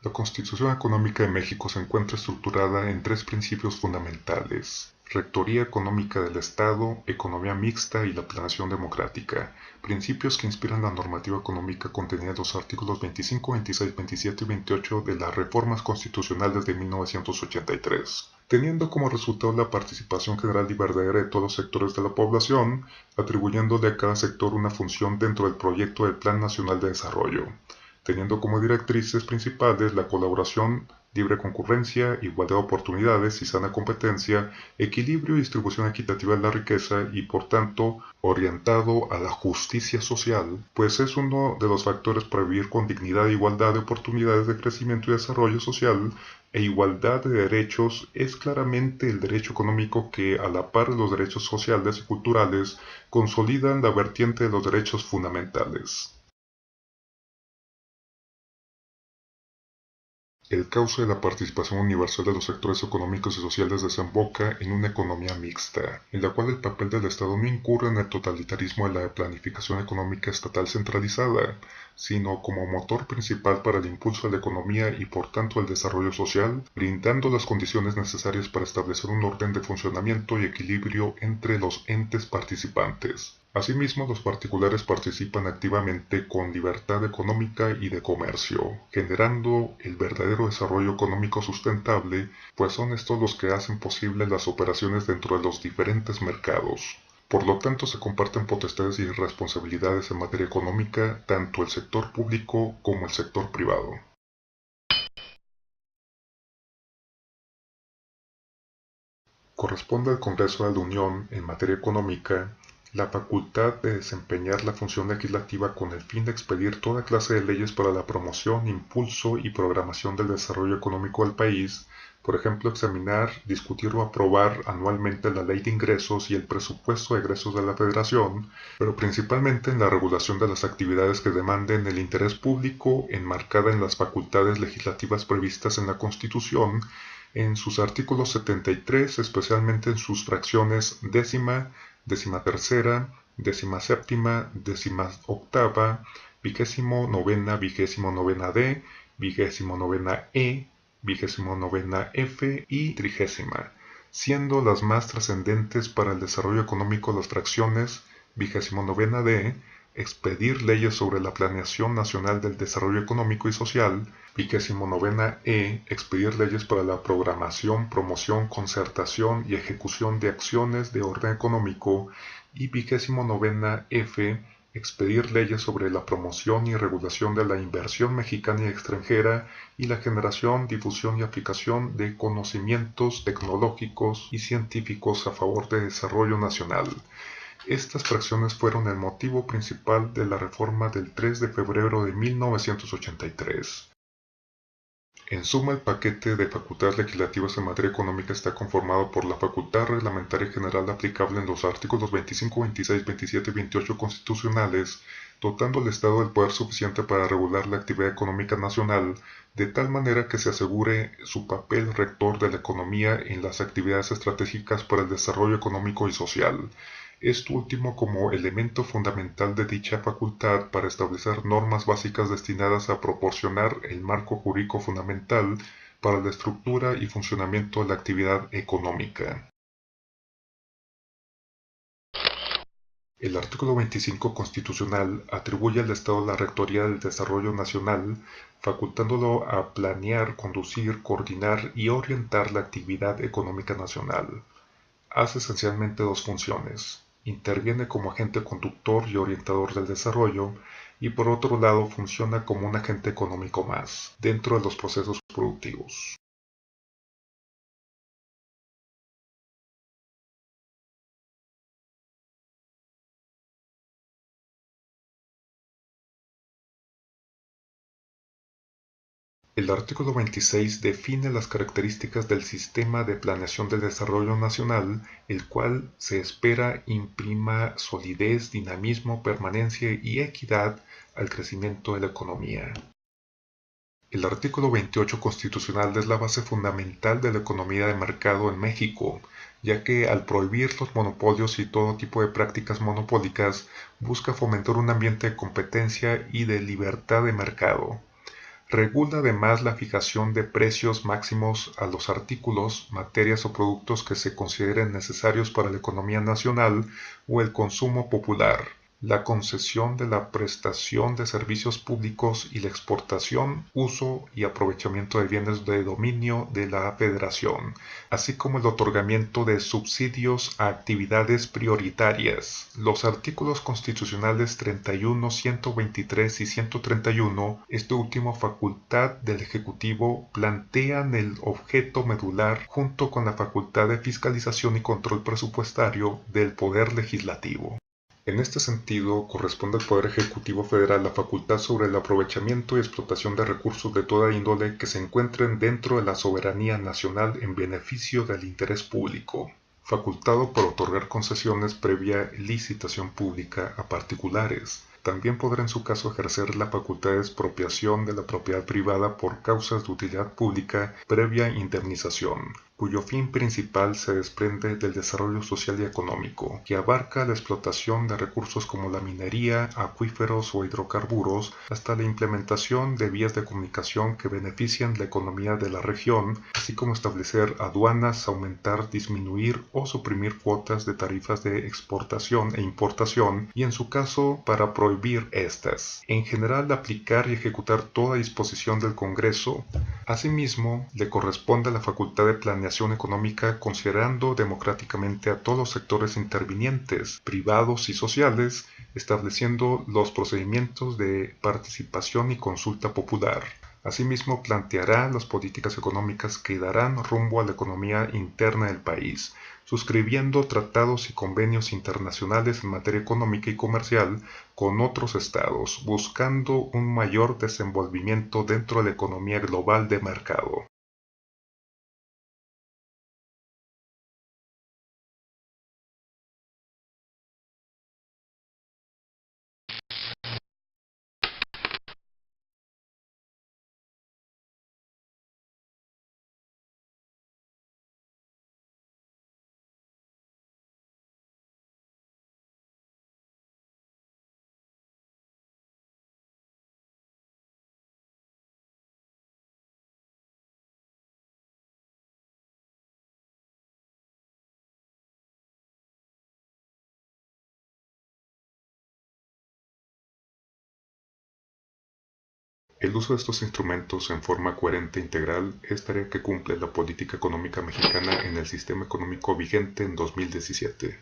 La Constitución Económica de México se encuentra estructurada en tres principios fundamentales: Rectoría Económica del Estado, Economía Mixta y la Planeación Democrática, principios que inspiran la normativa económica contenida en los artículos 25, 26, 27 y 28 de las reformas constitucionales de 1983, teniendo como resultado la participación general y verdadera de todos los sectores de la población, atribuyéndole a cada sector una función dentro del proyecto del Plan Nacional de Desarrollo, teniendo como directrices principales la colaboración, libre concurrencia, igualdad de oportunidades y sana competencia, equilibrio y distribución equitativa de la riqueza y, por tanto, orientado a la justicia social, pues es uno de los factores para vivir con dignidad e igualdad de oportunidades de crecimiento y desarrollo social, e igualdad de derechos es claramente el derecho económico que, a la par de los derechos sociales y culturales, consolidan la vertiente de los derechos fundamentales. El cauce de la participación universal de los sectores económicos y sociales desemboca en una economía mixta, en la cual el papel del Estado no incurre en el totalitarismo de la planificación económica estatal centralizada, sino como motor principal para el impulso de la economía y por tanto el desarrollo social, brindando las condiciones necesarias para establecer un orden de funcionamiento y equilibrio entre los entes participantes. Asimismo, los particulares participan activamente con libertad económica y de comercio, generando el verdadero desarrollo económico sustentable, pues son estos los que hacen posible las operaciones dentro de los diferentes mercados. Por lo tanto, se comparten potestades y responsabilidades en materia económica tanto el sector público como el sector privado. Corresponde al Congreso de la Unión, en materia económica, la facultad de desempeñar la función legislativa con el fin de expedir toda clase de leyes para la promoción, impulso y programación del desarrollo económico del país, por ejemplo, examinar, discutir o aprobar anualmente la Ley de Ingresos y el Presupuesto de Egresos de la Federación, pero principalmente en la regulación de las actividades que demanden el interés público enmarcada en las facultades legislativas previstas en la Constitución, en sus artículos 73, especialmente en sus fracciones décima, décima tercera, décima séptima, décima octava, vigésimo novena, vigésimo novena D, vigésimo novena E, vigésimo novena F y trigésima, siendo las más trascendentes para el desarrollo económico las fracciones vigésimo novena D, expedir leyes sobre la planeación nacional del desarrollo económico y social, vigésimo novena E, expedir leyes para la programación, promoción, concertación y ejecución de acciones de orden económico, y vigésimo novena F, expedir leyes sobre la promoción y regulación de la inversión mexicana y extranjera y la generación, difusión y aplicación de conocimientos tecnológicos y científicos a favor del desarrollo nacional. Estas fracciones fueron el motivo principal de la reforma del 3 de febrero de 1983. En suma, el paquete de facultades legislativas en materia económica está conformado por la facultad reglamentaria general aplicable en los artículos 25, 26, 27 y 28 constitucionales, dotando al Estado del poder suficiente para regular la actividad económica nacional, de tal manera que se asegure su papel rector de la economía en las actividades estratégicas para el desarrollo económico y social. Esto último como elemento fundamental de dicha facultad para establecer normas básicas destinadas a proporcionar el marco jurídico fundamental para la estructura y funcionamiento de la actividad económica. El artículo 25 constitucional atribuye al Estado la Rectoría del Desarrollo Nacional, facultándolo a planear, conducir, coordinar y orientar la actividad económica nacional. Hace esencialmente dos funciones: interviene como agente conductor y orientador del desarrollo, y por otro lado funciona como un agente económico más, dentro de los procesos productivos. El artículo 26 define las características del sistema de planeación del desarrollo nacional, el cual se espera imprima solidez, dinamismo, permanencia y equidad al crecimiento de la economía. El artículo 28 constitucional es la base fundamental de la economía de mercado en México, ya que al prohibir los monopolios y todo tipo de prácticas monopólicas, busca fomentar un ambiente de competencia y de libertad de mercado. Regula además la fijación de precios máximos a los artículos, materias o productos que se consideren necesarios para la economía nacional o el consumo popular, la concesión de la prestación de servicios públicos y la exportación, uso y aprovechamiento de bienes de dominio de la Federación, así como el otorgamiento de subsidios a actividades prioritarias. Los artículos constitucionales 31, 123 y 131, este último facultad del Ejecutivo, plantean el objeto medular junto con la facultad de fiscalización y control presupuestario del Poder Legislativo. En este sentido, corresponde al Poder Ejecutivo Federal la facultad sobre el aprovechamiento y explotación de recursos de toda índole que se encuentren dentro de la soberanía nacional en beneficio del interés público, facultado por otorgar concesiones previa licitación pública a particulares. También podrá en su caso ejercer la facultad de expropiación de la propiedad privada por causas de utilidad pública previa indemnización, cuyo fin principal se desprende del desarrollo social y económico, que abarca la explotación de recursos como la minería, acuíferos o hidrocarburos, hasta la implementación de vías de comunicación que benefician la economía de la región, así como establecer aduanas, aumentar, disminuir o suprimir cuotas de tarifas de exportación e importación, y en su caso para prohibir estas. En general, aplicar y ejecutar toda disposición del Congreso. Asimismo, le corresponde la facultad de planeación económica considerando democráticamente a todos los sectores intervinientes, privados y sociales, estableciendo los procedimientos de participación y consulta popular. Asimismo, planteará las políticas económicas que darán rumbo a la economía interna del país, suscribiendo tratados y convenios internacionales en materia económica y comercial con otros estados, buscando un mayor desenvolvimiento dentro de la economía global de mercado. El uso de estos instrumentos en forma coherente e integral es tarea que cumple la política económica mexicana en el sistema económico vigente en 2017.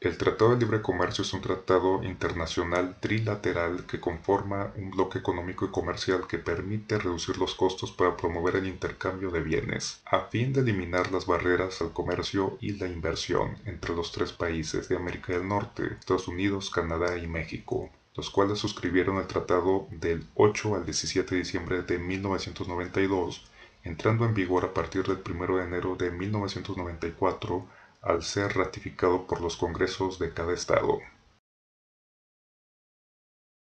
El Tratado de Libre Comercio es un tratado internacional trilateral que conforma un bloque económico y comercial que permite reducir los costos para promover el intercambio de bienes, a fin de eliminar las barreras al comercio y la inversión entre los tres países de América del Norte, Estados Unidos, Canadá y México, los cuales suscribieron el tratado del 8 al 17 de diciembre de 1992, entrando en vigor a partir del 1 de enero de 1994 al ser ratificado por los congresos de cada estado.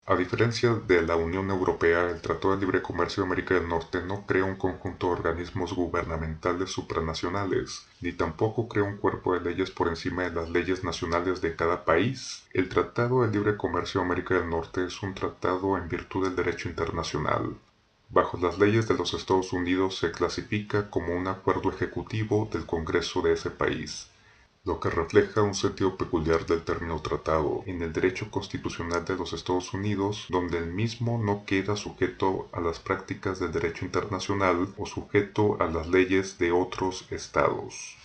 A diferencia de la Unión Europea, el Tratado de Libre Comercio de América del Norte no crea un conjunto de organismos gubernamentales supranacionales, ni tampoco crea un cuerpo de leyes por encima de las leyes nacionales de cada país. El Tratado de Libre Comercio de América del Norte es un tratado en virtud del derecho internacional. Bajo las leyes de los Estados Unidos se clasifica como un acuerdo ejecutivo del Congreso de ese país, lo que refleja un sentido peculiar del término tratado en el derecho constitucional de los Estados Unidos, donde el mismo no queda sujeto a las prácticas del derecho internacional o sujeto a las leyes de otros estados.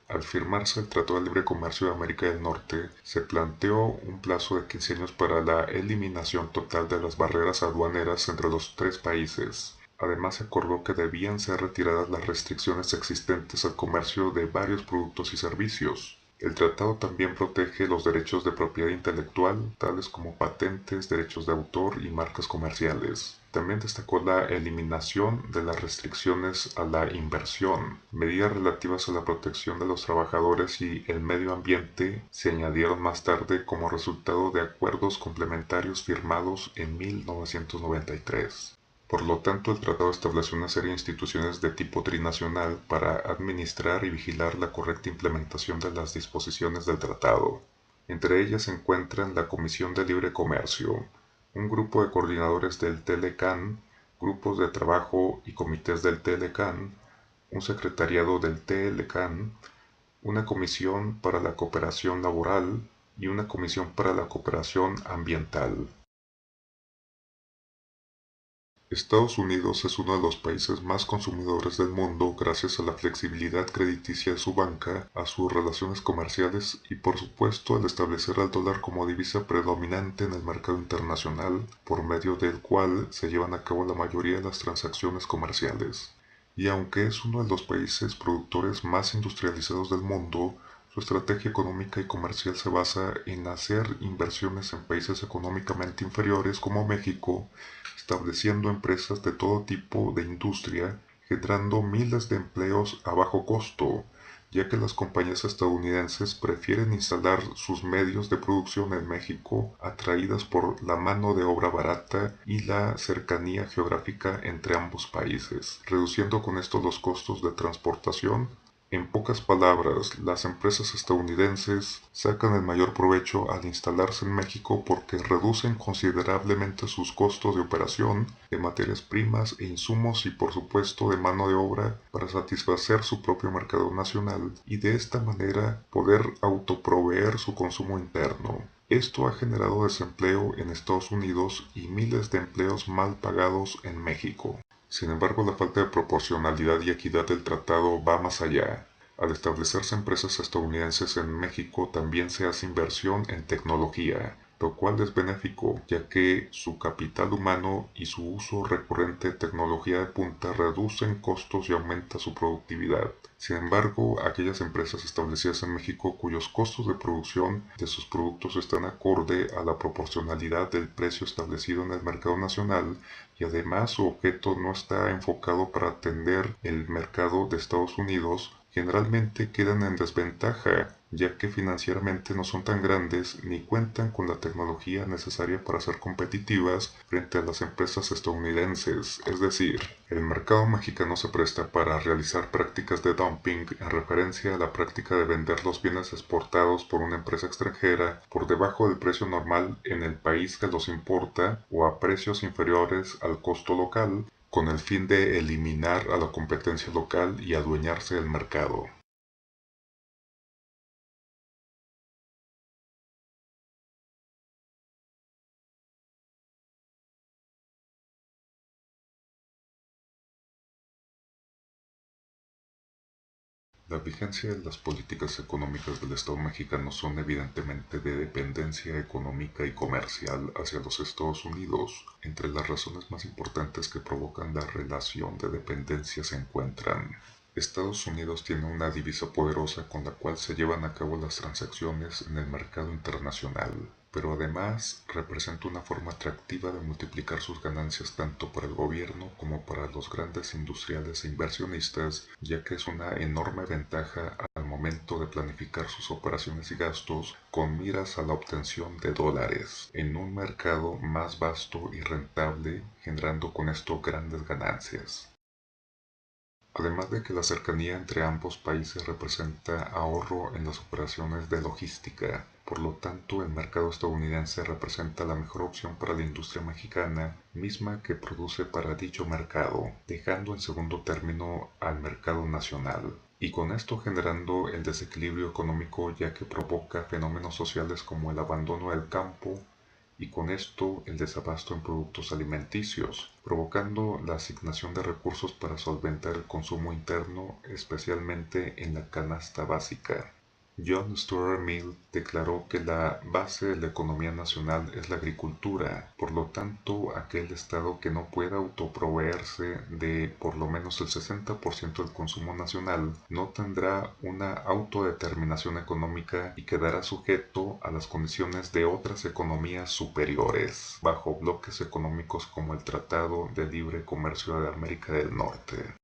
Al firmarse el Tratado de Libre Comercio de América del Norte, se planteó un plazo de 15 años para la eliminación total de las barreras aduaneras entre los tres países. Además, se acordó que debían ser retiradas las restricciones existentes al comercio de varios productos y servicios. El tratado también protege los derechos de propiedad intelectual, tales como patentes, derechos de autor y marcas comerciales. También destacó la eliminación de las restricciones a la inversión. Medidas relativas a la protección de los trabajadores y el medio ambiente se añadieron más tarde como resultado de acuerdos complementarios firmados en 1993. Por lo tanto, el tratado estableció una serie de instituciones de tipo trinacional para administrar y vigilar la correcta implementación de las disposiciones del tratado. Entre ellas se encuentran la Comisión de Libre Comercio, un grupo de coordinadores del TLCAN, grupos de trabajo y comités del TLCAN, un secretariado del TLCAN, una comisión para la cooperación laboral y una comisión para la cooperación ambiental. Estados Unidos es uno de los países más consumidores del mundo gracias a la flexibilidad crediticia de su banca, a sus relaciones comerciales y por supuesto al establecer al dólar como divisa predominante en el mercado internacional, por medio del cual se llevan a cabo la mayoría de las transacciones comerciales. Y aunque es uno de los países productores más industrializados del mundo, su estrategia económica y comercial se basa en hacer inversiones en países económicamente inferiores como México, estableciendo empresas de todo tipo de industria, generando miles de empleos a bajo costo, ya que las compañías estadounidenses prefieren instalar sus medios de producción en México, atraídas por la mano de obra barata y la cercanía geográfica entre ambos países, reduciendo con esto los costos de transportación. En pocas palabras, las empresas estadounidenses sacan el mayor provecho al instalarse en México porque reducen considerablemente sus costos de operación, de materias primas e insumos y por supuesto de mano de obra para satisfacer su propio mercado nacional y de esta manera poder autoproveer su consumo interno. Esto ha generado desempleo en Estados Unidos y miles de empleos mal pagados en México. Sin embargo, la falta de proporcionalidad y equidad del tratado va más allá. Al establecerse empresas estadounidenses en México también se hace inversión en tecnología, lo cual es benéfico ya que su capital humano y su uso recurrente de tecnología de punta reducen costos y aumenta su productividad. Sin embargo, aquellas empresas establecidas en México cuyos costos de producción de sus productos están acorde a la proporcionalidad del precio establecido en el mercado nacional y además su objeto no está enfocado para atender el mercado de Estados Unidos, generalmente quedan en desventaja, ya que financieramente no son tan grandes ni cuentan con la tecnología necesaria para ser competitivas frente a las empresas estadounidenses. Es decir, el mercado mexicano se presta para realizar prácticas de dumping en referencia a la práctica de vender los bienes exportados por una empresa extranjera por debajo del precio normal en el país que los importa o a precios inferiores al costo local, con el fin de eliminar a la competencia local y adueñarse del mercado. La vigencia de las políticas económicas del Estado mexicano son evidentemente de dependencia económica y comercial hacia los Estados Unidos. Entre las razones más importantes que provocan la relación de dependencia se encuentran: Estados Unidos tiene una divisa poderosa con la cual se llevan a cabo las transacciones en el mercado internacional, pero además representa una forma atractiva de multiplicar sus ganancias tanto para el gobierno como para los grandes industriales e inversionistas, ya que es una enorme ventaja al momento de planificar sus operaciones y gastos con miras a la obtención de dólares en un mercado más vasto y rentable, generando con esto grandes ganancias. Además de que la cercanía entre ambos países representa ahorro en las operaciones de logística, por lo tanto el mercado estadounidense representa la mejor opción para la industria mexicana, misma que produce para dicho mercado, dejando en segundo término al mercado nacional, y con esto generando el desequilibrio económico, ya que provoca fenómenos sociales como el abandono del campo, y con esto el desabasto en productos alimenticios, provocando la asignación de recursos para solventar el consumo interno, especialmente en la canasta básica. John Stuart Mill declaró que la base de la economía nacional es la agricultura, por lo tanto, aquel estado que no pueda autoproveerse de por lo menos el 60% del consumo nacional no tendrá una autodeterminación económica y quedará sujeto a las condiciones de otras economías superiores, bajo bloques económicos como el Tratado de Libre Comercio de América del Norte.